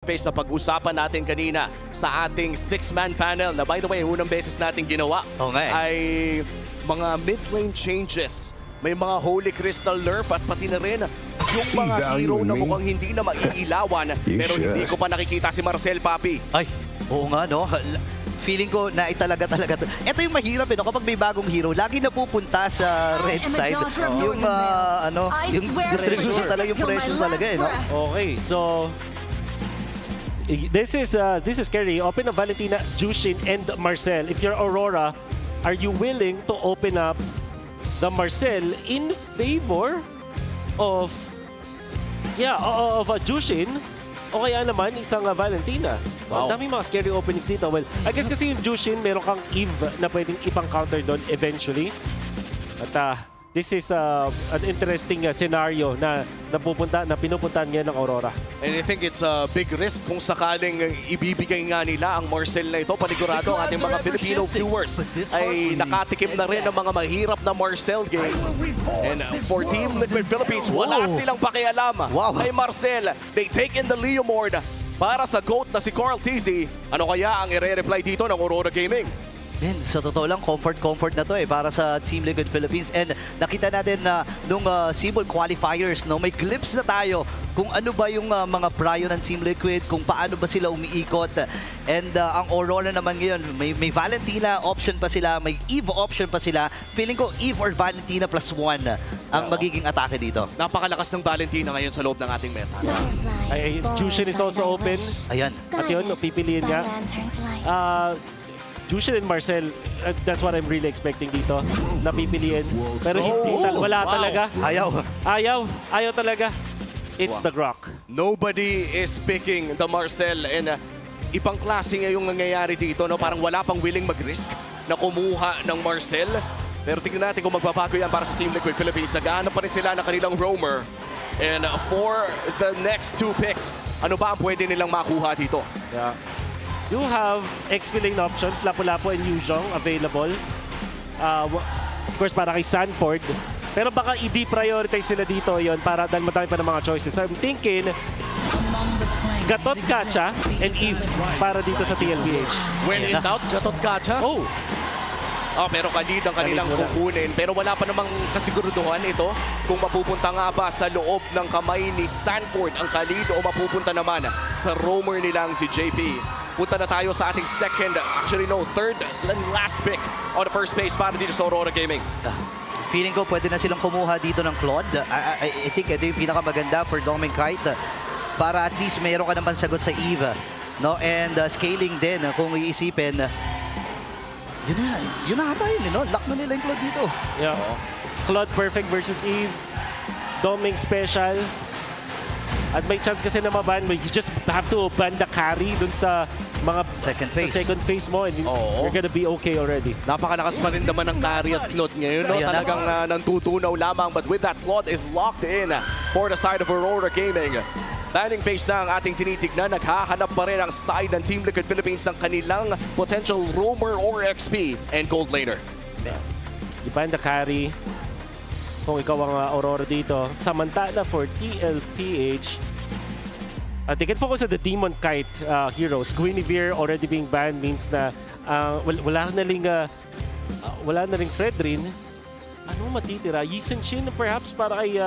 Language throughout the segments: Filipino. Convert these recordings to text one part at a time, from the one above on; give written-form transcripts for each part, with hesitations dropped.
face na pag-usapan natin kanina sa ating 6-man panel na by the way, unang beses natin ginawa Oo nga eh. ay mga mid-lane changes. May mga Holy Crystal nerf at pati na rin yung See mga value hero in na me? mukhang hindi na maiilawan. You Pero hindi should. ko pa nakikita si Marcel, Papi. Ay, oo nga no. Feeling ko na talaga. Ito yung mahirap no? Kapag may bagong hero, lagi napupunta sa red side. Yung yung distribution talaga, yung pressure talaga eh, no? Okay, so this is scary. Open up Valentina, Jushin, and Marcel. If you're Aurora, are you willing to open up the Marcel in favor of Jushin? O kaya naman isang Valentina. Wow. Ang daming mga scary openings dito. Well, I guess kasi yung Jushin, meron kang Eve na pwedeng ipang-counter doon eventually. At this is an interesting scenario na pinupuntahan niya ng Aurora. And I think it's a big risk kung sakaling ibibigay nga nila ang Marcel na ito. Panigurado ang ating mga Filipino viewers ay nakatikim na rin ng mga mahirap na Marcel games. And for Team Liquid Philippines, wala silang pakialam kay Marcel. They take in the Leomord para sa GOAT na si Carl TZ. Ano kaya ang i-reply dito ng Aurora Gaming? Man, sa totoo lang, comfort na to eh para sa Team Liquid Philippines. And nakita natin na nung Seabold qualifiers, no, may glimpse na tayo kung ano ba yung mga prayo ng Team Liquid, kung paano ba sila umiikot. And ang Aurora naman ngayon, may Valentina option pa sila, may Eve option pa sila. Feeling ko Eve or Valentina +1 ang magiging atake dito. Napakalakas ng Valentina ngayon sa loob ng ating meta. Ay, Jushin is also open. Ayan. At yun, pipiliin niya. Jushin and Marcel, that's what I'm really expecting dito. Napipiliin. Pero hindi, wala talaga. Ayaw talaga. It's the Grok. Nobody is picking the Marcel and ibang klase nga yung nangyayari dito. No? Parang wala pang willing mag-risk na kumuha ng Marcel. Pero tingnan natin kung magbabago yan para sa Team Liquid Philippines. Nagahanap pa rin sila ng kanilang roamer. And for the next 2 picks, ano ba ang pwede nilang makuha dito? Yeah. You have XP lane options, Lapu-Lapu and Yuzhong available. Of course, para kay Sanford. Pero baka i-deprioritize sila dito yon para dahil madami pa ng mga choices. So I'm thinking, Gatot Kacha and Eve para dito sa TLPH. When in doubt, Gatot Kacha. Oh, Pero kalid ang kanilang Kalid muna. kukunin. Pero wala pa namang kasiguruduhan ito kung mapupunta nga ba sa loob ng kamay ni Sanford ang kalid o mapupunta naman sa roamer nilang si JP. Punta na tayo sa ating third and last pick on the first base para dito sa Aurora Gaming. Feeling ko pwede na silang kumuha dito ng Claude. I think ito yung pinakamaganda for Dominic Kite para at least mayroon ka naman sagot sa Eve. No? And scaling din kung iisipin. Yun na ata yun, no? Lock na nila yung Claude dito. yeah. Claude perfect versus Eve. Doming special. At may chance kasi na maban mo. You just have to ban the carry dun sa mga Second phase. Sa second phase mo and you're gonna be okay already. Napakalakas pa rin naman ng carry at Claude ngayon. No? Ayan na. Talagang nantutunaw lamang. But with that, Claude is locked in for the side of Aurora Gaming. Landing phase na ang ating tinitignan. Naghahanap pa rin ang side ng Team Liquid Philippines ng kanilang potential roamer or XP and gold laner. Iban the carry. Kung ikaw ang Aurora dito. Samantala for TLPH, they can focus on the Demon Kite heroes. Guinevere already being banned means na wala na ring Fredrin. Ano matitira? Yisun Shin perhaps para kay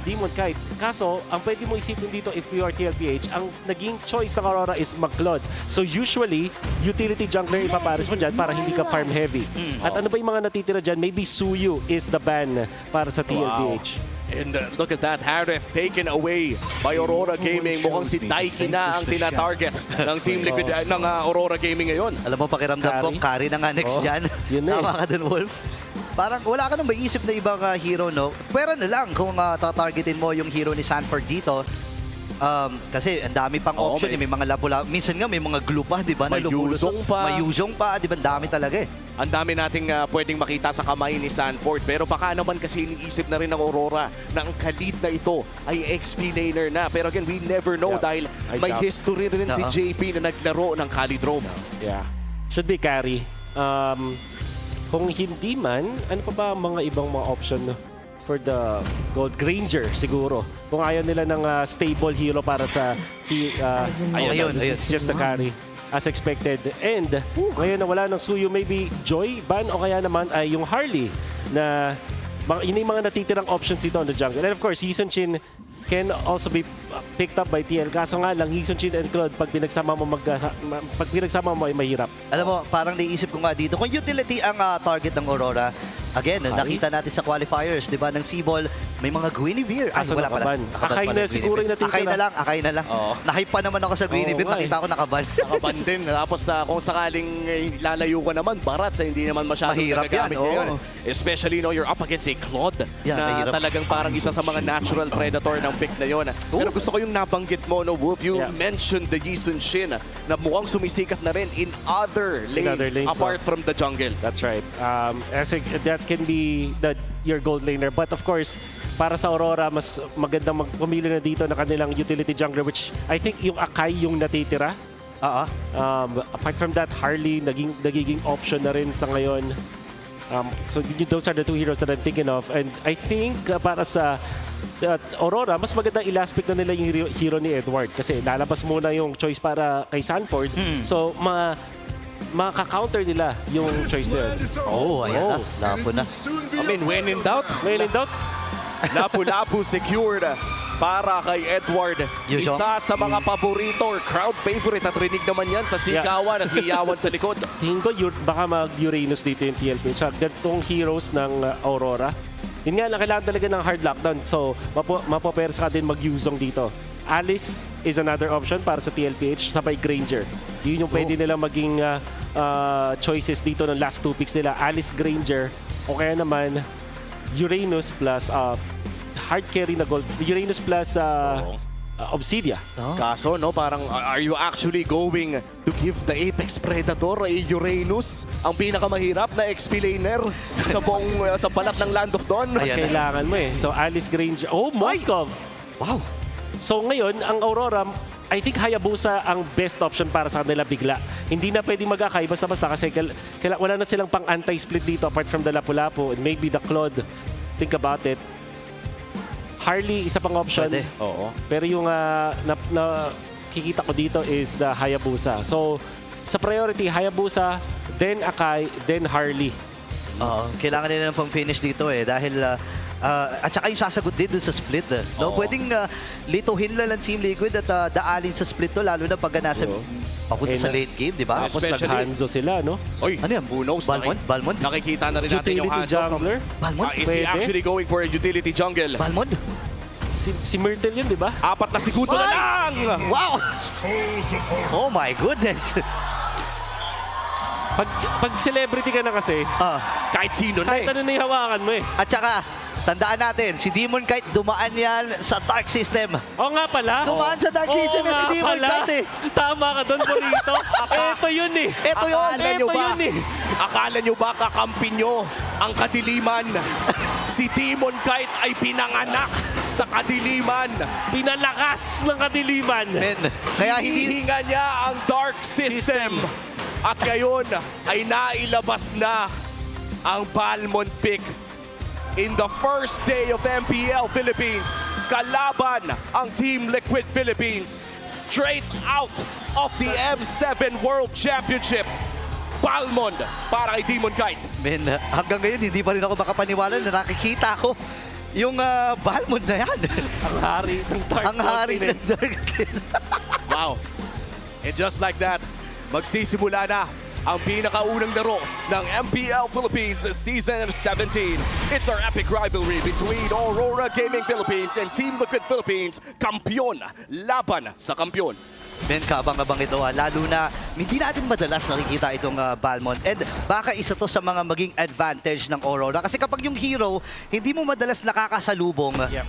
Demon Kite. Kaso, ang pwede mo isipin dito if you are TLPH, ang naging choice ng Aurora is mag-Claude. So usually, utility jungler ipapares mo dyan para hindi ka farm heavy. At ano ba yung mga natitira dyan? Maybe Suyu is the ban para sa TLPH. And look at that, Harith taken away by Aurora Gaming. Mukhang si Daiki na ang tina-target ng Team Liquid ng Aurora Gaming ngayon. Alam mo, pakiramdam ko, carry na nga next dyan. Yun na Tama ka dun, Wolf. Parang wala ka nang maiisip na ibang hero, no? Pwera na lang kung tatargetin mo yung hero ni Sanford dito. Kasi ang dami pang option. May mga Lapu-Lapu. Minsan nga may mga glue pa, di ba? May Yuzhong pa. May Yuzhong pa, di ba? Ang dami talaga eh. Ang dami nating pwedeng makita sa kamay ni Sanford. Pero baka naman kasi iniisip na rin ng Aurora na ang kalid na ito ay XP laner na. Pero again, we never know dahil may history rin si JP na naglaro ng Khalidrome. Yeah. Should be carry. Kung hindi man, ano pa ba ang mga ibang mga option? for the gold. Granger siguro. Kung ayaw nila ng stable hero para sa Ayun. it's just the carry as expected. And ngayon na wala ng Suyo, maybe Joy, Ban o kaya naman ay yung Harley na yun yung mga natitirang options dito on the jungle. And of course, Season Chin can also be picked up by TL. Kaso nga lang, Season Chin and Claude, pag pinagsama mo ay mahirap. Alam mo, parang naisip ko nga dito, kung utility ang target ng Aurora, again, nakita natin sa qualifiers, di ba, ng Seaball, may mga Guinevere. Ay, Kaso wala pala. nakaban. Akay na siguro yung natitira. Akay na lang. Oo. Nahype pa naman ako sa Guinevere, Oo nga nakita ko nakaban. Nakaban din. Tapos kung sakaling lalayo ka naman, Barat sa hindi naman masyadong Mahirap nagagamit yan, oo. ngayon. Especially you're up against a Claude Yan, na mahirap. talagang parang isa sa mga natural predator ng pick na yon. Pero gusto ko yung nabanggit mo, no, Wolf. You Yeah. mentioned the Yisun Shin na mukhang sumisikat na rin in other lanes, apart from the jungle. That's right. That can be your gold laner. But of course, para sa Aurora, mas magandang pumili na dito ng kanilang utility jungler, which I think yung Akai yung natitira. Apart from that, Harley nagiging option na rin sa ngayon. So those are the two heroes that I'm thinking of. And I think para sa Aurora, mas magandang i-last pick na nila yung hero ni Edward. Kasi lalabas muna yung choice para kay Sanford. So maka-counter nila yung choice nila. Oh, ayan na. Lapo na. I mean, when in doubt, When in doubt, Lapu-Lapu secured para kay Edward. Yusho? Isa sa mga paborito or crowd favorite at rinig naman yan sa sigawan at hiyawan sa likod. tingin ko baka mag-Uranus dito yung TLP. Sa gantong heroes ng Aurora. Yun nga lang, kailangan talaga ng hard lockdown. So, mapoperes ka din mag-Yuzong dito. Alice is another option para sa TLPH, sabay Granger. Yun yung pwede nilang maging choices dito ng last 2 picks nila. Alice, Granger, o kaya naman Uranus plus hard carry na gold. Uranus plus Obsidia. Kaso, no, parang are you actually going to give the Apex Predator ay Uranus ang pinakamahirap na XP laner sa buong sa balat ng Land of Dawn? Ayan. Kailangan mo eh. So Alice, Granger. Oh, Moskov! Wow. So ngayon, ang Aurora, I think Hayabusa ang best option para sa kanila bigla. Hindi na pwedeng mag-akay basta-basta kasi wala na silang pang anti-split dito apart from the Lapu-Lapu and maybe the Claude. Think about it. Harley, isa pang option. Pwede. Oo. Pero yung nakikita ko dito is the Hayabusa. So, sa priority, Hayabusa, then Akai, then Harley. Kailangan nila ng pang-finish dito eh dahil at saka yung sasagot din dun sa split. No? Oo. Pwedeng lituhin lang ng Team Liquid at daalin sa split to lalo na pag nasa papunta sa late game, di ba? Tapos Especially- nag-Hanzo sila, no? Oy, Ano yan? who knows? Balmond? Nakikita na rin natin yung Utility hands-off. jungler. Balmond? Is he Pwede? actually going for a utility jungle? Balmond? Si Myrtle yun, di ba? 4 na segundo na lang! Wow! Oh my goodness! Pag celebrity ka na kasi, Kahit sino na kahit eh. ano na yung hawakan mo eh. At saka, tandaan natin, si Demon Kite dumaan yan sa Dark System. Oo nga pala. Dumaan sa Dark System yan si Demon Kite eh. Tama ka doon, Burrito. Ito yun eh. Ito yun! Akala nyo Ito ba? yun eh. Akala nyo ba kakampi nyo ang kadiliman? Si Demon Kite ay pinanganak sa kadiliman. Pinalakas ng kadiliman. Men, kaya hindi... Hinihinga niya ang Dark System. At ngayon ay nailabas na ang Balmond pick in the first day of MPL Philippines. Kalaban ang Team Liquid Philippines straight out of the M7 World Championship. Balmond para kay Demon Kite. Men, hanggang ngayon hindi pa rin ako makapaniwala na nakikita ko yung Balmond na yan. Ang hari ng Dark Ang hari ng Continent. Dark System. Wow. And just like that, magsisimula na ang pinakaunang laro ng MPL Philippines Season 17. It's our epic rivalry between Aurora Gaming Philippines and Team Liquid Philippines. Kampiyon laban sa kampiyon. Men, kabang-abang ito lalo na hindi natin madalas nakikita itong Balmond. And baka isa to sa mga maging advantage ng Aurora. Kasi kapag yung hero, hindi mo madalas nakakasalubong, Yeah.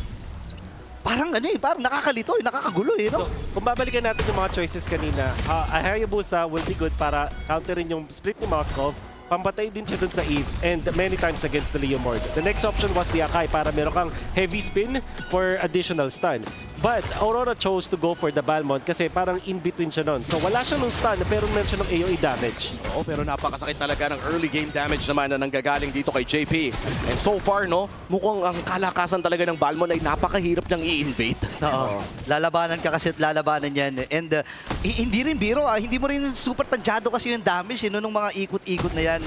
parang parang nakakalito, nakakagulo eh, no? So, kung babalikan natin yung mga choices kanina, Hayabusa will be good para counterin yung split ni Moskov. Pampatay din siya dun sa Eve and many times against the Leomord. The next option was the Akai para meron kang heavy spin for additional stun. But Aurora chose to go for the Balmond kasi parang in-between siya nun. So wala siya nung stun pero meron siya ng AoE damage. Oo, pero napakasakit talaga ng early game damage naman na nanggagaling dito kay JP. And so far, no, mukhang ang kalakasan talaga ng Balmond ay napakahirap niyang i-invade. Oo. Lalabanan ka kasi at lalabanan yan. And hindi rin biro, hindi mo rin super tansyado kasi yung damage nung mga ikot-ikot na yan.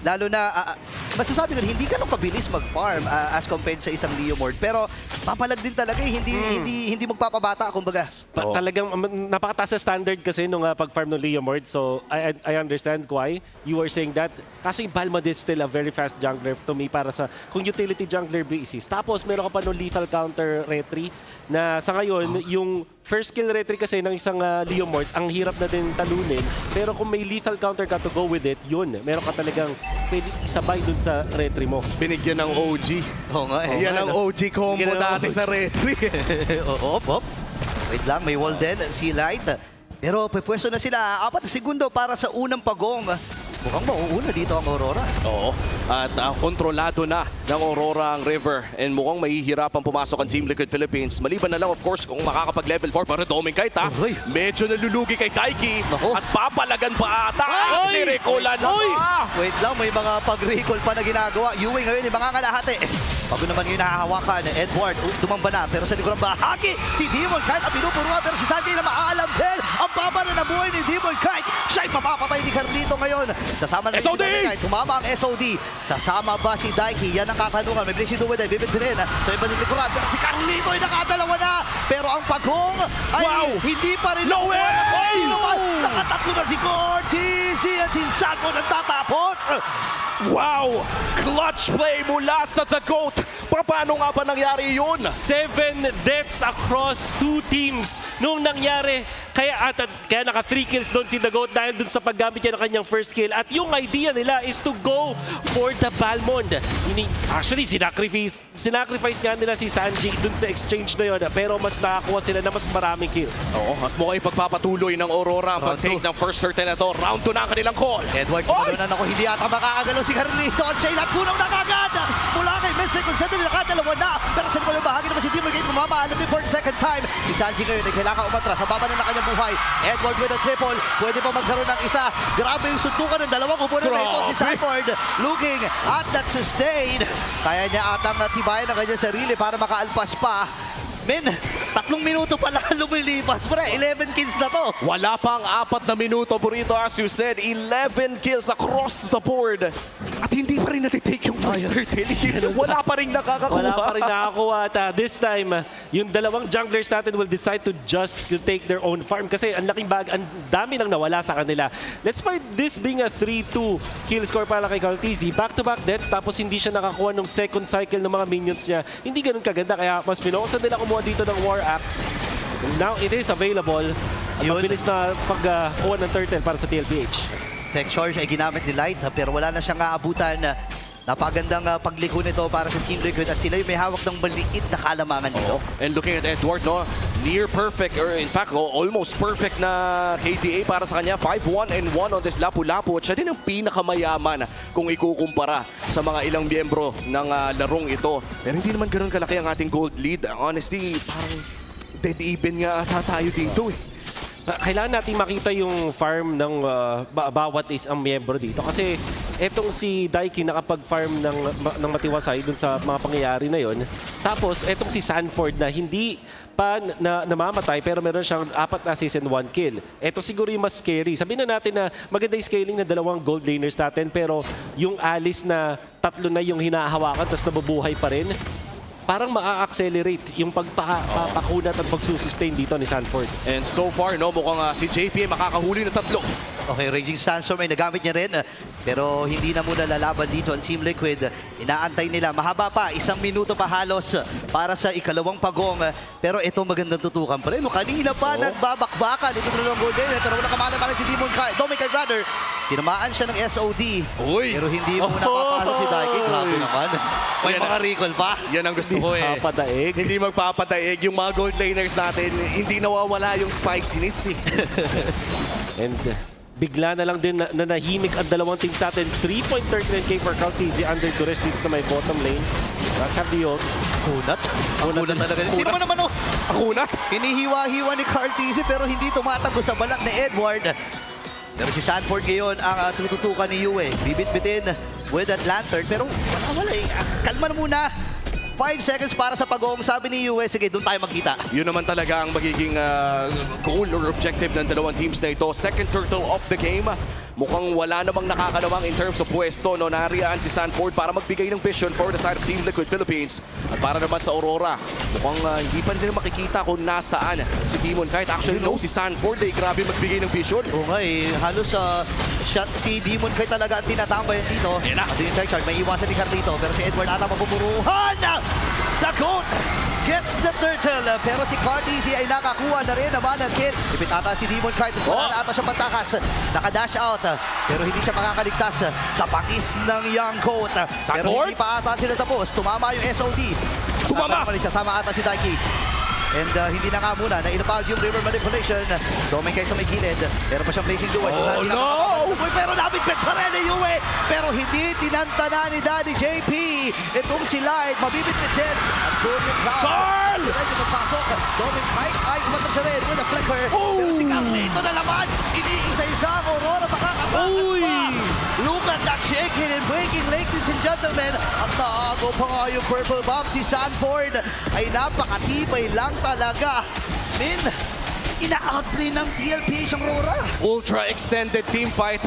Lalo na, masasabi ko, hindi ka nung kabilis mag-farm as compared sa isang Leomord. Pero papalag din talaga, hindi magpapabata, kumbaga. Talagang napakataas na standard kasi nung pag-farm ng Leomord. So I understand why you were saying that. Kaso yung Balmond is still a very fast jungler to me para sa kung utility jungler basis. Tapos meron ka pa nung lethal counter retry na sa ngayon, yung first kill retry kasi ng isang Leomord, ang hirap na din talunin. Pero kung may lethal counter ka to go with it, yun. Meron ka talagang pwede isabay dun sa retry mo. Binigyan ng OG. Oo nga eh. Yan ang OG combo Binigyan ng dati OG. sa retry. Op. Wait lang, may wall din, si Light. Pero pwesto na sila, 4 segundo para sa unang pagong. Mukhang mauuna dito ang Aurora. Oo. At kontrolado na ng Aurora ang River. And mukhang mahihirapan pumasok ang Team Liquid Philippines. Maliban na lang, of course, kung makakapag-level 4 para Domingkite, ha? Uy. Medyo nalulugi kay Daiki. Nako. At papalagan pa ata. Ay! Nirekulan na. Wait lang, may mga pag-recall pa na ginagawa. Ewing ngayon, yung mga kalahati. Bago naman yung nahahawakan, Edward, tumamba na. Pero sa likod ng bahagi, si Demon Kite ang pinupuruan. Pero si Sanjay na maaalam din. Ang baba na nabuhay ni Demon Kite. Siya'y mapapatay ni Carlito ngayon. Sasama na SOD! si Demon Kite. Tumama ang SOD. Sasama ba si Daiki? Yan ang katanungan. May blessing duwid ay bibit-bitin. Sa iba ng likuran. Pero si Carlito ay nakadalawa na. Pero ang pagong ay Wow! hindi pa rin. No way! Sino man? Nakatatlo na si Cortez. At si Sanko nagtatapos. Wow! Clutch play mula sa The Goat. Paano nga ba nangyari yun? 7 deaths across 2 teams nung nangyari. Kaya naka 3 kills doon si The Goat dahil doon sa paggamit niya ng kanyang first kill. At yung idea nila is to go for the Balmond. Actually, sinacrifice nga nila si Sanji doon sa exchange na yun. Pero mas nakakuha sila na mas maraming kills. Oo, at mukhang ipagpapatuloy ng Aurora ang pag-take ng first turtle na to. Round 2 na ang kanilang call. Edward, Oy! kumalunan ako, hindi ata makakagalaw si Carlito. At siya'y napunaw na kagad. Mula kay Miss Second Set, nakadalawa na. Pero sa likod ng bahagi naman si Demon Kite kumamaalam din for the second time. Si Sanji ngayon ay kailangan umatras sa baba na ng kanyang buhay. Edward with a triple. Pwede pa magkaroon ng isa. Grabe yung suntukan ng dalawang kupunan na ito. Si Sanford looking at that sustain. Kaya niya atang tibayan ang kanyang sarili para makaalpas pa. Men, 3 minuto pa lang lumilipas. Pre, 11 kills na to. Wala pang 4 na minuto, Burrito, as you said. 11 kills across the board. At hindi pa rin natitake yung first turtle. Wala pa rin nakakakuha. Wala pa rin nakakuha. At this time, yung dalawang junglers natin will decide to just to take their own farm kasi ang laking ang dami nang nawala sa kanila. Let's find this being a 3-2 kill score para kay Caltizi. Back-to-back deaths tapos hindi siya nakakuha ng second cycle ng mga minions niya. Hindi ganun kaganda kaya mas pinokusan nila kumuha dito ng War Axe. Now it is available. At Yun. mabilis na pagkuha ng turtle para sa TLPH. Tech charge ay ginamit ni Light pero wala na siyang aabutan. Napagandang pagliko nito para sa Team Liquid at sila yung may hawak ng maliit na kalamangan dito. And looking at Edward, no, near perfect, or in fact, almost perfect na KDA para sa kanya. 5-1-1 on this Lapu-Lapu. At siya din ang pinakamayaman kung ikukumpara sa mga ilang miyembro ng larong ito. Pero hindi naman ganun kalaki ang ating gold lead. Honestly, parang dead even nga ata tayo dito eh. Kailangan natin makita yung farm ng bawat isang miyembro dito. Kasi etong si Daiki nakapag-farm ng matiwasay dun sa mga pangyayari na yon. Tapos etong si Sanford na hindi pa namamatay pero meron siyang 4 assist and 1 kill. Eto siguro yung mas scary. Sabihin na natin na maganda yung scaling ng dalawang gold laners natin pero yung Alice na 3 na yung hinahawakan tapos nabubuhay pa rin. Parang maa-accelerate yung pagpapakunat at pagsusustain dito ni Sanford. And so far, no, mukhang si JP makakahuli ng 3. Okay, Raging Sandstorm ay nagamit niya rin. Pero hindi na muna lalaban dito ang Team Liquid. Inaantay nila. Mahaba pa. 1 minuto pa halos para sa ikalawang pagong. Pero ito magandang tutukan pa rin. Kanina pa nagbabakbakan. Ito dalawang gold din. Pero wala kamala-mala si Demon Kite. Dominic Brother. Tinamaan siya ng SOD. Uy! Pero hindi muna papasok si Daiki. Grabe naman. May mga recall pa. Yan ang gusto ko eh. Papadaig. Hindi magpapadaig. Yung mga gold laners natin, hindi nawawala yung spiciness eh. And bigla na lang din na nahimik ang dalawang teams natin. 3.39k for Caltizi under duress dito sa may bottom lane. Let's have the ult. Kunat. Ang kunat talaga. Hindi naman naman, oh. Ako na. Hinihiwa-hiwa ni Carl TZ pero hindi tumatakbo sa balat ni Edward. Pero si Sanford ngayon ang tututukan ni Yue. Bibit-bitin with that lantern. Pero wala eh. Kalma na muna. 5 seconds para sa pag-oong. Sabi ni Yue, sige, doon tayo magkita. Yun naman talaga ang magiging goal or objective ng dalawang teams na ito. Second turtle of the game. Mukhang wala namang nakakalawang in terms of pwesto. No, nariyaan si Sanford para magbigay ng vision for the side of Team Liquid Philippines. At para naman sa Aurora, mukhang hindi pa nila makikita kung nasaan si Demon Knight. Actually, no, si Sanford ay grabe magbigay ng vision. Oo nga eh, halos shot si Demon Knight talaga ang tinatambayan dito. Yan na. At yung check charge, may iwasan ni Carlito. Pero si Edward ata mapupuruhan. The goat gets the turtle. Pero si Cartesi ay nakakuha na rin naman ang kill. Ipit ata si Demon Knight. Wala na ata siya patakas. Naka-dash out. Pero hindi siya makakaligtas sa pakis ng young goat. Pero Sanford? hindi pa ata sila tapos. Tumama yung SOD. Sumama! Sama ata si Daiki. And hindi na nga muna, nailapag yung river manipulation. Doming kayo sa may gilid. Pero pa siyang blazing duet. Oh, no! Pero nabigpit pa rin ni Yue. Pero hindi tinantana ni Daddy JP. Itong si Light, mabibitbit din. At Doming Cloud. Carl! Ready magpasok. Doming Knight ay umatas siya rin with a flicker. Pero si Carlito na naman. Iniisa-isa ang Aurora. Uy! Look at that shaking and breaking, ladies and gentlemen. At naago pa nga yung purple bomb. Si Sanford ay napakatibay lang talaga. Ina-outplay ng PLPH ang Aurora. Ultra extended team fight.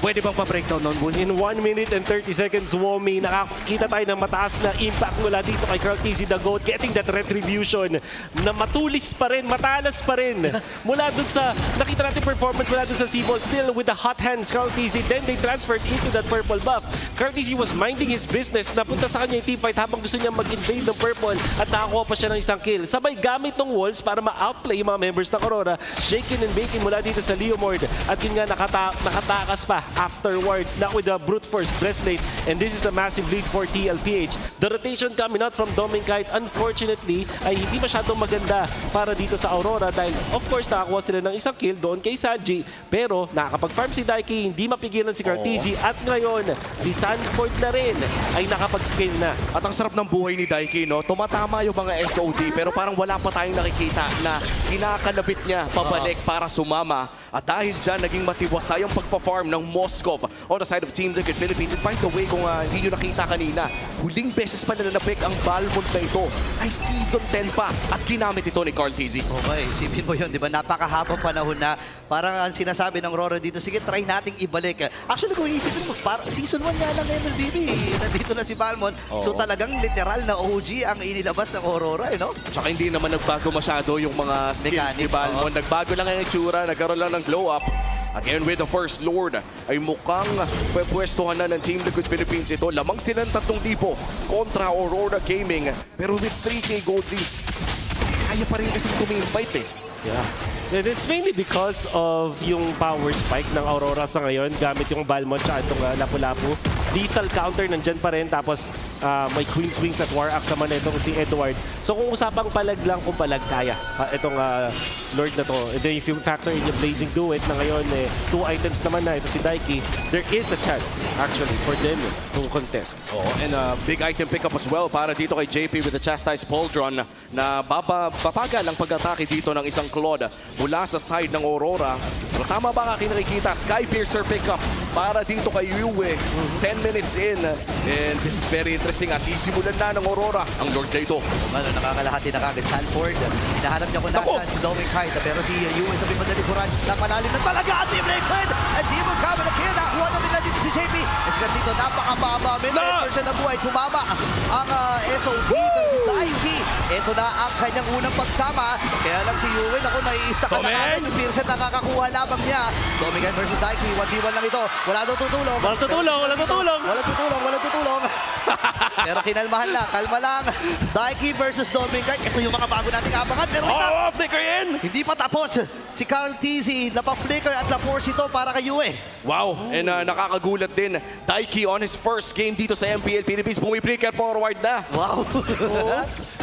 Pwede bang pa-breakdown nun, Bull? In 1 minute and 30 seconds, Womi, nakakita tayo ng mataas na impact mula dito kay Carl TZ the GOAT, getting that retribution na matulis pa rin, matalas pa rin. Mula dun sa, nakita natin performance mula dun sa Seaball, still with the hot hands, Carl TZ, then they transferred into that purple buff. Carl TZ was minding his business, napunta sa kanya yung team fight habang gusto niya mag-invade ng purple at nakakuha pa siya ng isang kill. Sabay gamit ng walls para ma-outplay yung mga members ng Aurora, shaking and baking mula dito sa Leomord at yun nga nakatakas pa afterwards, not with the brute force breastplate, and this is a massive lead for TLPH. The rotation coming out from Doming Knight, unfortunately, ay hindi masyadong maganda para dito sa Aurora dahil of course nakakuha sila ng isang kill doon kay Sanji, pero nakakapag-farm si Daiki, hindi mapigilan si Cartesi, at ngayon si Sanford na rin ay nakapag-scale na. At ang sarap ng buhay ni Daiki, no? Tumatama yung mga SOD pero parang wala pa tayong nakikita na kinakalabit niya pabalik para sumama. At dahil dyan, naging matiwasay ang pagpa-farm ng Moskov on the side of Team Liquid Philippines. And by the way, kung hindi nyo nakita kanina, huling beses pa nila na-pick ang Balmond na ito ay Season 10 pa at ginamit ito ni Carl TZ. Okay, isipin mo yun, di ba? Napakahabang panahon na parang ang sinasabi ng Aurora dito, sige, try nating ibalik. Actually, kung isipin mo, Season 1 nga lang ng MLBB. Nandito na si Balmond. So talagang literal na OG ang inilabas ng Aurora, no? Tsaka hindi naman nagbago masyado yung mga skills ni Mechanics, Balmond. Nagbago lang ang itsura, nagkaroon lang ng glow up. At ngayon with the First Lord ay mukhang pwepwestuhan na ng Team Liquid Philippines ito. Lamang silang 3,000 kontra Aurora Gaming. Pero with 3K gold leads, kaya pa rin kasi tuming-fight eh. Yeah. And it's mainly because of yung power spike ng Aurora sa ngayon gamit yung Balmond at itong Lapu-Lapu. Lethal counter nandyan pa rin, tapos may Queen's Wings at War Axe naman itong si Edward. So kung usapang palag lang, kung palag kaya itong Lord na to. And then if you factor in yung Blazing Duet na ngayon, 2 items naman na ito si Daiki, there is a chance actually for them to contest. Oh, and big item pickup as well para dito kay JP with the Chastised Pauldron na babagal ang pag-atake dito ng isang Claude mula sa side ng Aurora. Pero tama ba ang aking nakikita? Skypiercer pickup para dito kay Yue. 10 minutes in. And this is very interesting. Sisimulan na ng Aurora ang Lord na ito. Ano, nakakalahati na kagad. Sanford, hinahanap niya kung nasaan si Doming Knight. Pero si Yue sa bimang nalikuran, napalalim na talaga ang Team Liquid. And di mo kama na kaya nakuha na nila dito si JP. And si Casito, napakababa. Minute siya na buhay. Tumama ang SOD. Daiki. Ito na ang kanyang unang pagsama. Kaya lang si Yue, ako nai-stack na natin. Yung Pearson nakakakuha lamang niya. Doming Knight versus Daiki. 1v1 lang ito. Wala daw tutulong. Walang tutulong, walang tutulong. Walang tutulong. Pero kinalmahan lang, kalma lang. Daiki versus Doming Knight. Ito yung mga bago nating abangan. Pero Flicker in! hindi pa tapos. Si Carl TZ, napa-flicker at na-force ito para kay Yue. Wow, and nakakagulat din. Daiki on his first game dito sa MPL Philippines. Bumibreaker forward na. Wow.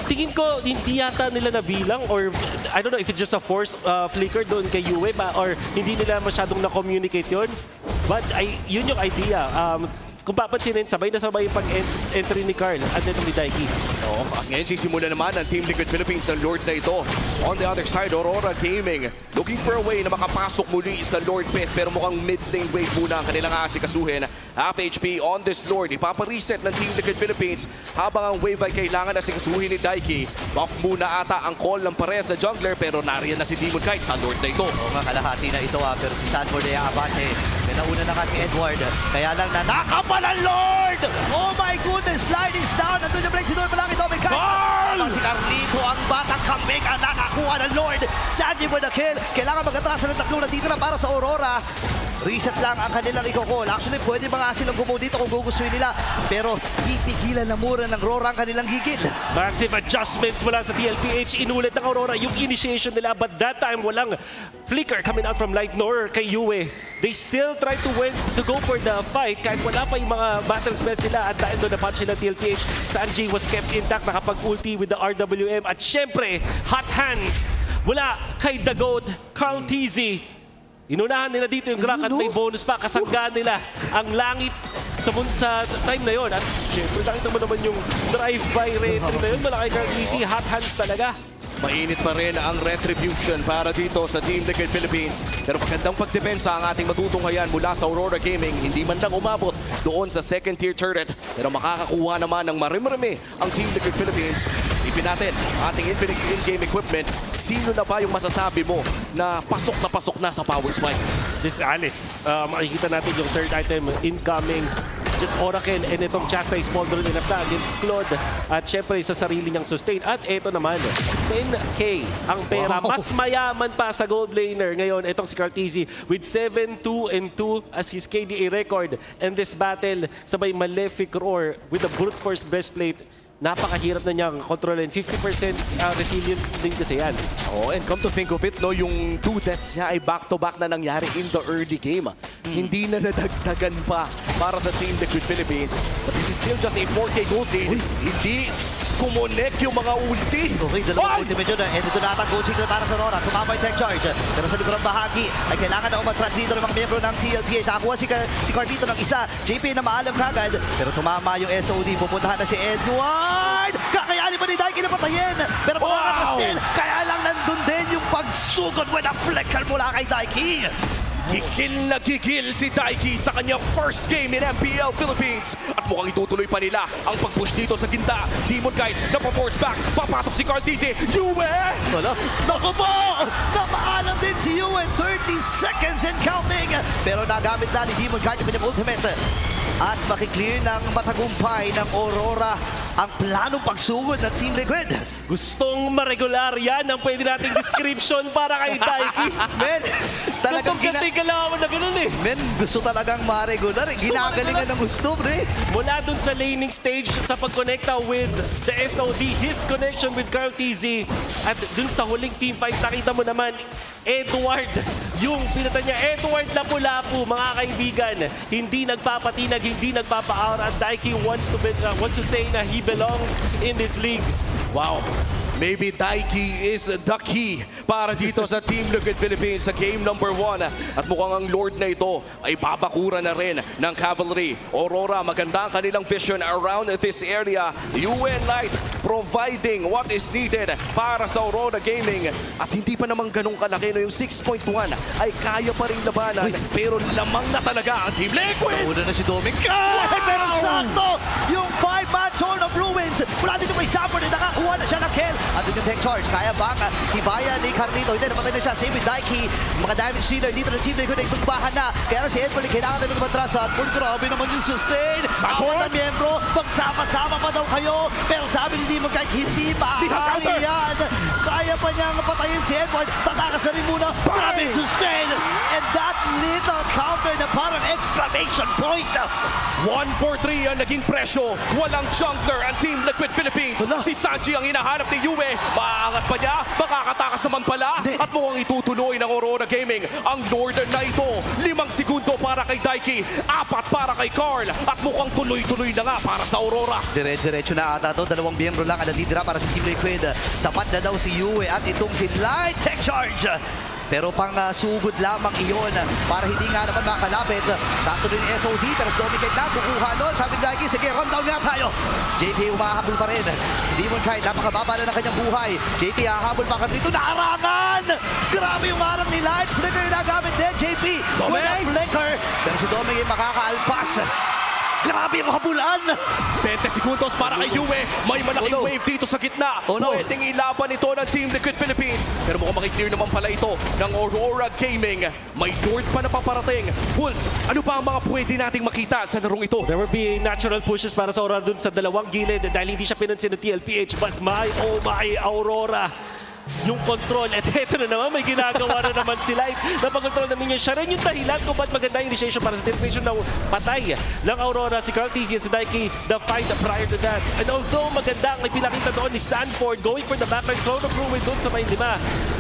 Tingin ko, hindi yata nila nabilang or I don't know if it's just a force flicker doon kay Yue ba or hindi nila masyadong na-communicate yun. But yun yung idea. kung papansinin, sabay na sabay yung pag-entry ni Carl at then ni Daiki. Oo, at ngayon sisimula naman ang Team Liquid Philippines ang Lord na ito. On the other side, Aurora Gaming looking for a way na makapasok muli sa Lord Pit pero mukhang mid-lane wave muna ang kanilang aasikasuhin. Half HP on this Lord. Ipapareset ng Team Liquid Philippines habang ang wave ay kailangan asikasuhin ni Daiki. Buff muna ata ang call ng pares sa jungler pero nariyan na si Demon Kite sa Lord na ito. Oo nga, kalahati na ito pero si Sanford ay aabante. May nauna na kasi Edward. Kaya lang nanakapan ang Lord! Oh my goodness! Slide is down. Nandun yung break si Lord malaki. Carl! Si Carlito ang batang kambing ang nakakuha ng Lord. Sanji with the kill. Kailangan mag-atrasan ng tatlong na dito na para sa Aurora. Reset lang ang kanilang i-call. Actually, pwede ba nga silang gumawa dito kung gugustuhin nila. Pero pipigilan na mura ng Rora ang kanilang gigil. Massive adjustments mula sa TLPH. Inulit ng Aurora yung initiation nila. But that time, walang flicker coming out from Light nor kay Yue. They still try to go for the fight kahit wala pa yung mga battle spells nila. At dahil doon na-punch nila TLPH, Sanji was kept intact. Nakapag-ulti with the RWM. At syempre, hot hands mula kay The Goat, Carl TZ. Inunahan nila dito yung Grak at may bonus pa. Kasanggaan nila ang langit sa time na yon. At syempre, nakita mo naman yung drive-by retry na yun. Malaki kang easy, hot hands talaga. Mainit pa rin ang retribution para dito sa Team Liquid Philippines. Pero magandang pagdepensa ang ating matutunghayan mula sa Aurora Gaming. Hindi man lang umabot doon sa second tier turret. Pero makakakuha naman ng marim-rimi ang Team Liquid Philippines. Ipin natin ating Infinix in-game equipment. Sino na ba yung masasabi mo na pasok na sa power spike? This Alice, makikita natin yung third item incoming. Just Oracle and itong Chastise Smolder enough na against Claude. At syempre sa sarili niyang sustain. At ito naman, 10K ang pera. Mas mayaman pa sa gold laner ngayon. Itong si Cartesi with 7-2-2 as his KDA record. And this battle sabay Malefic Roar with the brute force breastplate. Napakahirap na niyang kontrolin. 50% resilience din kasi yan. Oh, and come to think of it, no, yung 2 deaths niya ay back-to-back na nangyari in the early game. Hindi na nadagdagan pa para sa Team Liquid Philippines. But this is still just a 4K gold lead. Hindi kumonek yung mga ulti. Okay, dalawang ultimate yun. And ito na ata goal signal para sa Aurora. Tumama yung tech charge. Pero sa likurang bahagi ay kailangan na umatras dito ng mga miyembro ng TLPH. Nakakuha si Carlito ng isa. JP na maalam kagad. Pero tumama yung SOD. Pupuntahan na si Edward. Kakayanin pa ni Daiki na patayin. Pero pumakatrasin. Kaya lang nandun din yung pagsugod with a flicker mula kay Daiki. Gigil na gigil si Daiki sa kanyang first game in MPL Philippines. At mukhang itutuloy pa nila ang pag-push dito sa ginta. Demon Kite na pa-force back. Papasok si Cartesi. Yue! Wala. Naku po! Napaalam din si Yuen. 30 seconds and counting. Pero nagamit na ni Demon Kite yung kanyang ultimate. At makiklear ng matagumpay ng Aurora ang planong pagsugod ng Team Liquid. Gustong maregular yan ang pwede nating description para kay Daiki. Men, talagang Galawan na ganun eh. Men, gusto talagang ma-regular. Ginagalingan ng gusto, pre. Mula dun sa laning stage sa pagkonekta with the SOD, his connection with Carl TZ, at dun sa huling team fight, nakita mo naman, Edward, yung pinata niya, Edward Lapu-Lapu, mga kaibigan, hindi nagpapatinag, hindi nagpapa-aura, at Daiki wants to say na he belongs in this league. Wow. Maybe Daiki is the key para dito sa Team Liquid Philippines sa game number 1. At mukhang ang Lord na ito ay babakura na rin ng Cavalry. Aurora, maganda ang kanilang vision around this area. UN Light providing what is needed para sa Aurora Gaming. At hindi pa naman ganun kalaki, no, yung 6.1 ay kaya pa rin labanan. Pero lamang na talaga ang Team Liquid. Una na si Dominic. Pero sakto! Yung 5-man Sword of Ruins. Mula dito may Sanford na nakakuha na siya ng kill. Andun yung tech charge. Kaya ba ang tibaya ni Carlito? Hindi, napatay na siya. Same with Daiki. Mga damage dealer dito ng Team Liquid ay tugbahan na. Kaya si Edward kailangan na lumatras. At grabe naman yung sustain. Apat na miyembro. Magsama-sama pa daw kayo. Pero sabi ni Demon kahit hindi maaari yan. Kaya pa niyang patayin si Edward. Tatakas na rin muna. Grabe yung sustain. And that little counter na parang exclamation point. 1-4-3 ang naging presyo. Walang jungler ang Team Liquid Philippines. Si Sanji ang hinahanap ni Yue. Maangat pa niya. Makakatakas naman pala. At mukhang itutuloy ng Aurora Gaming ang Northern na ito. 5 segundo para kay Daiki. 4 para kay Carl. At mukhang tuloy-tuloy na nga para sa Aurora. Dire-diretso na ata to. 2 miyembro lang ang natitira para sa Team Liquid. Sapat na daw si Yue at itong si Light Tech Charge. pero pang sugod lamang iyon para hindi nga naman makalapit. Sakto din yung SOD, pero si Dominic na kukuha nun. Sabi ni Daiki, sige, rundown nga tayo. Si JP umahabol pa rin. Si Demon Kite, napakababa na ng kanyang buhay. JP hahabol pa dito, naarangan! Grabe yung marang ni Light. Flicker na gamit din, JP. Walang flicker. Pero si Dominic ay makakaalpas. Grabe yung habulan! 20 segundos para kay Yue. May malaking Oh, no. wave dito sa gitna. Oh, no. Pwedeng ilaban ito ng Team Liquid Philippines. Pero mukhang makiklear naman pala ito ng Aurora Gaming. May Lord pa na paparating. Wolf, ano pa ang mga pwede nating makita sa larong ito? There will be natural pushes para sa Aurora dun sa dalawang gilid dahil hindi siya pinansin ng TLPH. But oh my, Aurora! Yung control. At eto na naman, may ginagawa na naman si Light. Napag-control na minion. Siya rin yung dahilan kung ba't maganda yung initiation para sa television na patay ng Aurora. Si Carl TC at si Daiki, the fight prior to that. And although maganda ang pinakita doon ni Sanford going for the backline, throw the Bruin doon sa may 5.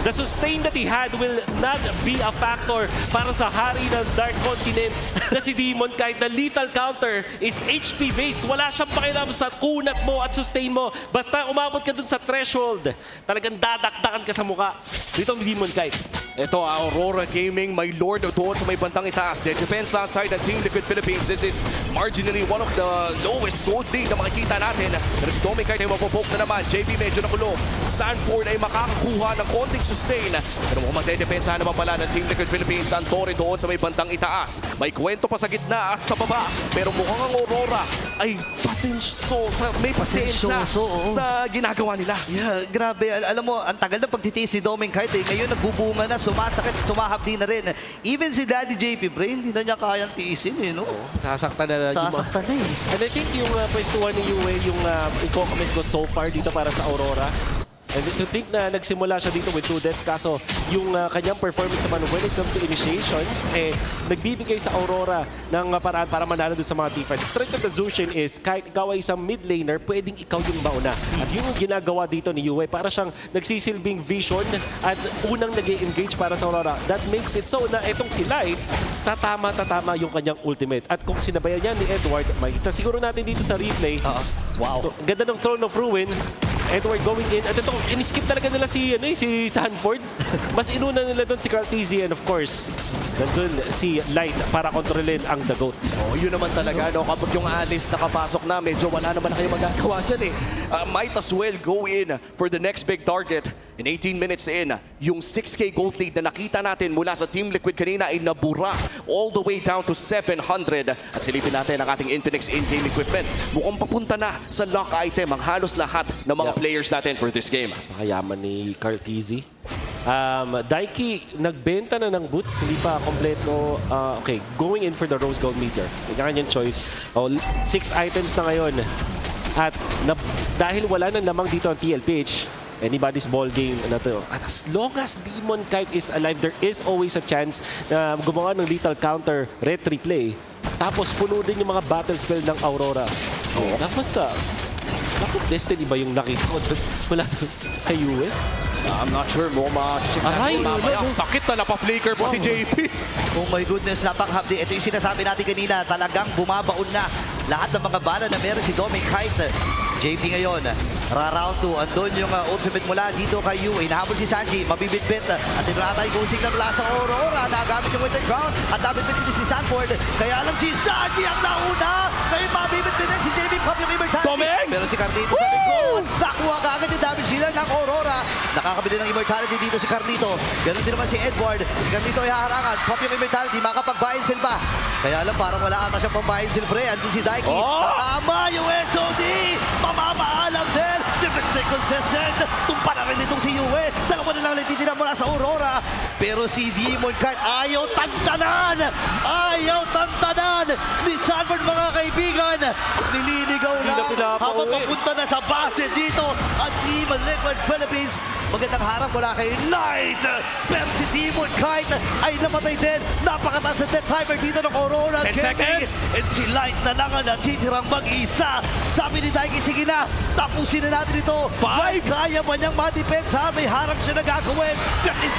The sustain that he had will not be a factor para sa hari ng Dark Continent na si Demon. Kahit na lethal counter is HP based, wala siyang pakialam sa kunat mo at sustain mo. Basta umabot ka dun sa threshold, talagang dadakdakan ka sa muka. Dito ang Demon Kite. Ito, Aurora Gaming, may Lord doon sa may bantang itaas. The defense side ng Team Liquid Philippines. This is marginally one of the lowest gold lead na makikita natin. Pero si Dominic Kite ay mapopoke na naman. JP medyo nakulong. Sanford ay makakakuha ng konting sustain. Pero mukhang magdedepensa naman pala ng Team Liquid Philippines. Ang Torre doon sa may bantang itaas. May kwento pa sa gitna at sa baba. Pero mukhang ang Aurora ay may pasensya Pasensyoso, oo. sa ginagawa nila. Yeah, grabe. Alam mo, ang tagal na pagtitiis ni Dominic Kite. Ngayon nagbubunga na, sumasakit, tumahapdi na rin. Even si Daddy JP, pre, hindi na niya kayang tiisin, no? Sasaktan na yung Sasaktan na eh. And I think yung pwestuhan ni Yue, yung i-comment ko so far dito para sa Aurora. And to think na nagsimula siya dito with 2 deaths, kaso yung kanyang performance naman when it comes to initiations, nagbibigay sa Aurora ng paraan para manalo dun sa mga defense. Strength of the Zushin is kahit ikaw ay isang mid laner, pwedeng ikaw yung mauna. At yun yung ginagawa dito ni Yue, para siyang nagsisilbing vision at unang nag-engage para sa Aurora. That makes it so na itong si Light, tatama yung kanyang ultimate. At kung sinabayan niya ni Edward, makikita siguro natin dito sa replay. Wow. Ang ganda ng Throne of Ruin. Edward going in. At ito, in-skip talaga nila si Sanford. Mas inuna nila doon si Carl TZ and of course, nandun si Light para kontrolin ang The Goat. Oh, yun naman talaga, no? Kapag yung Alice nakapasok na, medyo wala naman na kayo magagawa dyan, might as well go in for the next big target. In 18 minutes in, yung 6K gold lead na nakita natin mula sa Team Liquid kanina ay nabura all the way down to 700. At silipin natin ang ating Infinix in-game equipment. Mukhang papunta na sa lock item ang halos lahat ng mga players natin for this game. Napakayaman ni Carl TZ. Daiki, nagbenta na ng boots, hindi pa kompleto. Okay, going in for the Rose Gold Meteor. Yung kanyang choice. 6 items na ngayon. At dahil wala nang lamang dito ang TLPH, anybody's ball game na to. At as long as Demon Kite is alive, there is always a chance na gumawa ng lethal counter, retry play. Tapos puno din yung mga battle spell ng Aurora. Tapos Destiny ba yung nakita ko doon? Wala doon kay Yue? I'm not sure, Moma. Aray, Sakit na napaflicker po si JP. Oh my goodness, napakahapdi. Ito yung sinasabi natin kanina, talagang bumabaon na lahat ng mga bala na meron si Dominic Kite. JP ngayon, round 2, andun yung ultimate mula dito kay Yue. Hinahabol si Sanji, mabibitbit. At tinrata yung ghosting na mula sa Aurora. Nagamit yung Winter Crown at nabitbit din si Sanford. Kaya lang si Sanji ang nauna. Ngayon mabibitbit din si JP. Pop yung immortality. Dominic! Pero si Carlito sa likod. Nakuha ka agad yung damage dealer ng Aurora. Nakakabili ng immortality dito si Carlito. Ganun din naman si Edward. Si Carlito ay haharangan. Pop yung immortality. Makapag-buy-in silba. Kaya lang parang wala ata siyang pang-buy-in silbre. Andun si Daiki. Tama yung SOD. Mamamaalam din. Si Mr. Consistent. Tumpa na rin itong si Yue. Dalawa na lang natitinang mula sa Aurora. Pero si Demon Kite ayaw tantanan. Ayaw tantanan ni Sanford, mga kaibigan. Nililigaw Hindi na lang pinapauwi. habang papunta na sa base dito at Team Liquid Philippines. Magandang harap mula kay Light. Pero si Demon Kite ay namatay din. Napakataas na death timer dito ng Aurora. 10 seconds. And si Light na lang ang natitirang mag-isa. Sabi ni Daiki, sige na, tapusin na natin ito. 5. Kaya ba niyang ma-depensa? May harap siya na gagawin.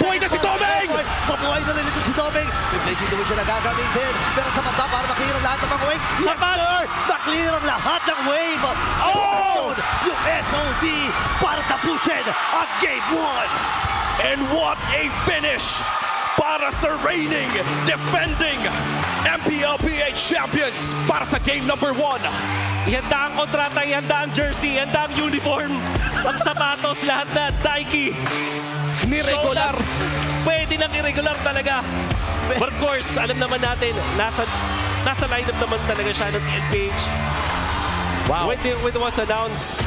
Buhay na si Doming! Mabuhay na rin ito si Doming. May blazing doon siya na gagamitin. Pero sa manda para maklear ang lahat ng mga wave. Yes, sir! Na-clear ang lahat ng wave. Oh! Yung SOD para tapusin ang Game 1. And what a finish para sa reigning, defending MPLPH champions para sa game number 1. Ihanda ang kontrata, ihanda ang jersey, ihanda ang uniform, ang sapatos, lahat na. Daiki. Niregular. Pwede nang irregular talaga. But of course, alam naman natin, nasa lineup naman talaga siya ng TLPH. Wow. When it was announced.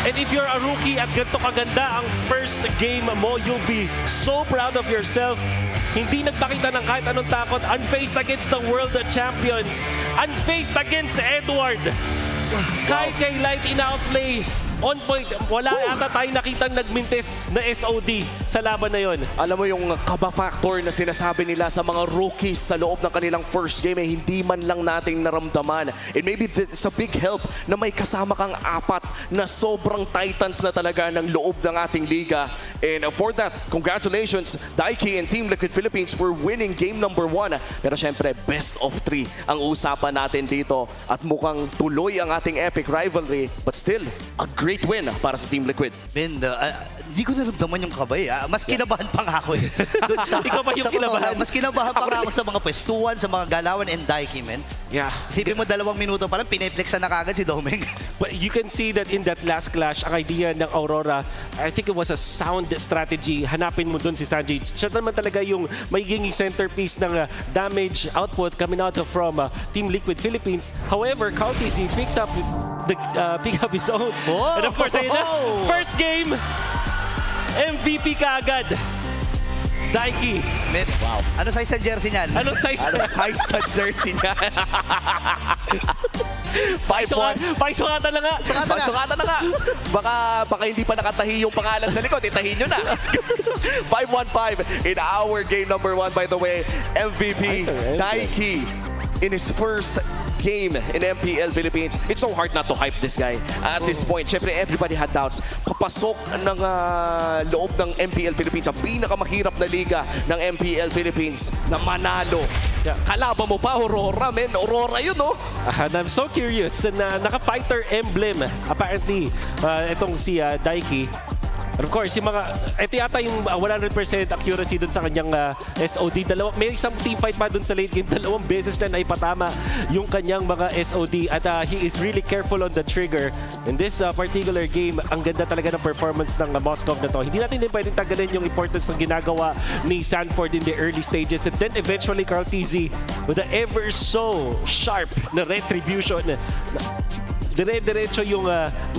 And if you're a rookie at ganito kaganda ang first game mo, you'll be so proud of yourself. Hindi nagpakita ng kahit anong takot. Unfaced against the world champions. Unfaced against Edward. Kahit kay Light in-outplay. On point, wala ata tayong nakitang nagmintis na SOD sa laban na yon. Alam mo yung kaba factor na sinasabi nila sa mga rookies sa loob ng kanilang first game, hindi man lang nating naramdaman. And maybe it's a big help na may kasama kang apat na sobrang titans na talaga ng loob ng ating liga. And for that, congratulations, Daiki and Team Liquid Philippines for winning game number 1. Pero syempre, best of 3 ang usapan natin dito. At mukhang tuloy ang ating epic rivalry. But still, a great win para sa Team Liquid. Ben, hindi ko naramdaman yung kabay. Mas kinabahan pa nga ako eh. Doon Ikaw ba yung sa totoo kinabahan? lang, mas kinabahan pa nga ako sa mga pwestuhan, sa mga galawan and Daiki, men. Yeah. Isipin mo 2 minuto pa lang, pineflexan na kagad si Domeng. But you can see that in that last clash, ang idea ng Aurora, I think it was a sound strategy. Hanapin mo dun si Sanji. Siya naman talaga yung magiging centerpiece ng damage output coming out from Team Liquid Philippines. However, Countys, he picked up his own. Oh! And of course, ayun na, first game, MVP kaagad. Daiki. Men, wow. Ano size ang jersey niyan? Anong size? Ano size na jersey niya? 5'1". Paisukatan na nga. Sukatan na nga. Baka hindi pa nakatahi yung pangalan sa likod. Itahin nyo na. 5-1-5 in our game number 1, by the way. MVP Daiki in his first game in MPL Philippines. It's so hard not to hype this guy at this point. Siyempre, everybody had doubts. Papasok ng loob ng MPL Philippines, ang pinakamahirap na liga ng MPL Philippines na manalo. Yeah. Kalaban mo pa, Aurora, men. Aurora yun, no? And I'm so curious na naka-fighter emblem apparently itong si Daiki. And of course, yung ito yata yung 100% accuracy dun sa kanyang SOD. May isang team fight pa dun sa late game. 2 beses na naipatama yung kanyang mga SOD. At he is really careful on the trigger. In this particular game, ang ganda talaga ng performance ng Moskov na to. Hindi natin din pwedeng tagalin yung importance ng ginagawa ni Sanford in the early stages. And then eventually, Carl TZ with the ever so sharp na retribution. Dire-diretso yung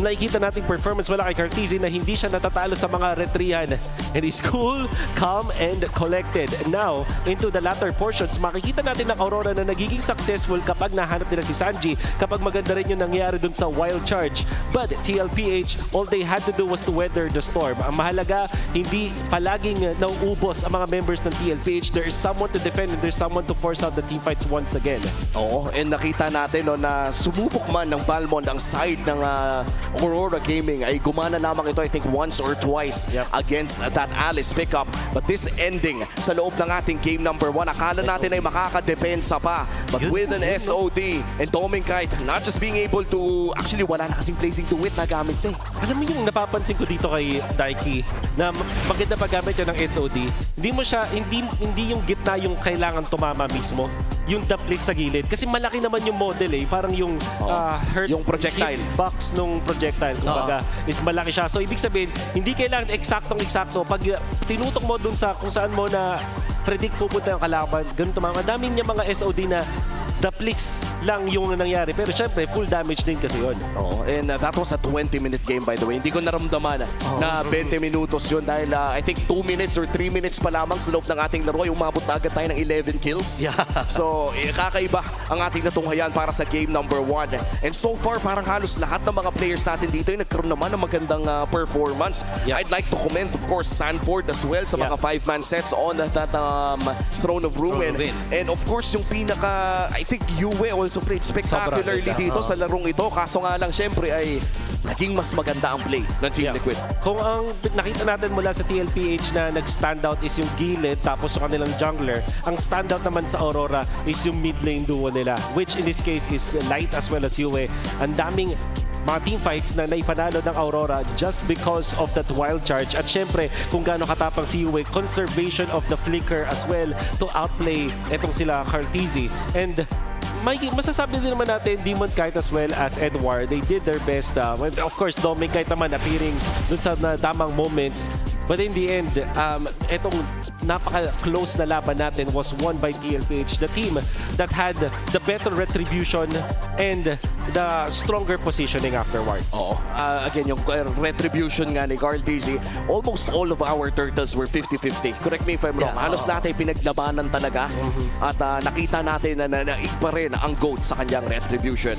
nakikita nating performance wala kay Cartesi na hindi siya natatalo sa mga retrihan. And he's cool, calm, and collected. Now, into the latter portions, makikita natin ng Aurora na nagiging successful kapag nahanap nila si Sanji, kapag maganda rin yung nangyari dun sa wild charge. But TLPH, all they had to do was to weather the storm. Ang mahalaga, hindi palaging nauubos ang mga members ng TLPH. There is someone to defend and there's someone to force out the teamfights once again. Oo, and nakita natin no, na sumubok man ng Balmond ang side ng Aurora Gaming ay gumana lamang ito I think once or twice against that Alice pickup. But this ending sa loob ng ating game number 1, akala natin ay makakadepensa pa. But with an SOD and Doming Kite not just being able to, actually wala na kasing placing to it na gamit na eh. Alam mo yung napapansin ko dito kay Daiki na maganda paggamit niya ng SOD. Hindi mo siya, hindi yung gitna yung kailangan tumama mismo. Yung daplis sa gilid. Kasi malaki naman yung model eh. Parang yung hurt yung projectile. hitbox nung projectile. Kumbaga, is malaki siya. So, ibig sabihin, hindi kailangan eksaktong-eksakto. Pag tinutok mo dun sa kung saan mo na predict pupunta yung kalaban, ganito mga daming niya mga SOD na daplis lang yung nangyari. Pero syempre, full damage din kasi yun. Oh, and that was a 20-minute game by the way. Hindi ko naramdaman na 20 minutos yun dahil I think 2 minutes or 3 minutes pa lamang sa loob ng ating laro ay umabot na agad tayo ng 11 kills. Yeah. So, kakaiba ang ating natunghayan para sa game number 1. And so far, parang halos lahat ng mga players natin dito ay nagkaroon naman ng magandang performance. Yeah. I'd like to commend, of course, Sanford as well sa mga 5-man sets on that Throne of Ruin. And of course, yung pinaka, I think Yue also played spectacularly dito sa larong ito. Kaso nga lang, syempre ay naging mas maganda ang play ng Team Liquid. Kung ang nakita natin mula sa TLPH na nag-standout is yung gilid tapos yung kanilang jungler, ang standout naman sa Aurora is yung mid lane duo nila, which in this case is Light as well as Yue. Ang daming mga team fights na naipanalo ng Aurora just because of that wild charge. At syempre, kung gaano katapang si Yue, conservation of the flicker as well to outplay etong sila Carteezy. And masasabi din naman natin, Demon Kite as well as Edward, they did their best. Of course, Dominic Kite naman appearing dun sa tamang moments. But in the end, etong napaka-close na laban natin was won by TLPH, the team that had the better retribution and the stronger positioning afterwards. Oo. Again, yung retribution nga ni Carteezy, almost all of our turtles were 50-50. Correct me if I'm wrong. Yeah. Halos natin pinaglabanan talaga at nakita natin na naig pa rin ang GOAT sa kanyang retribution.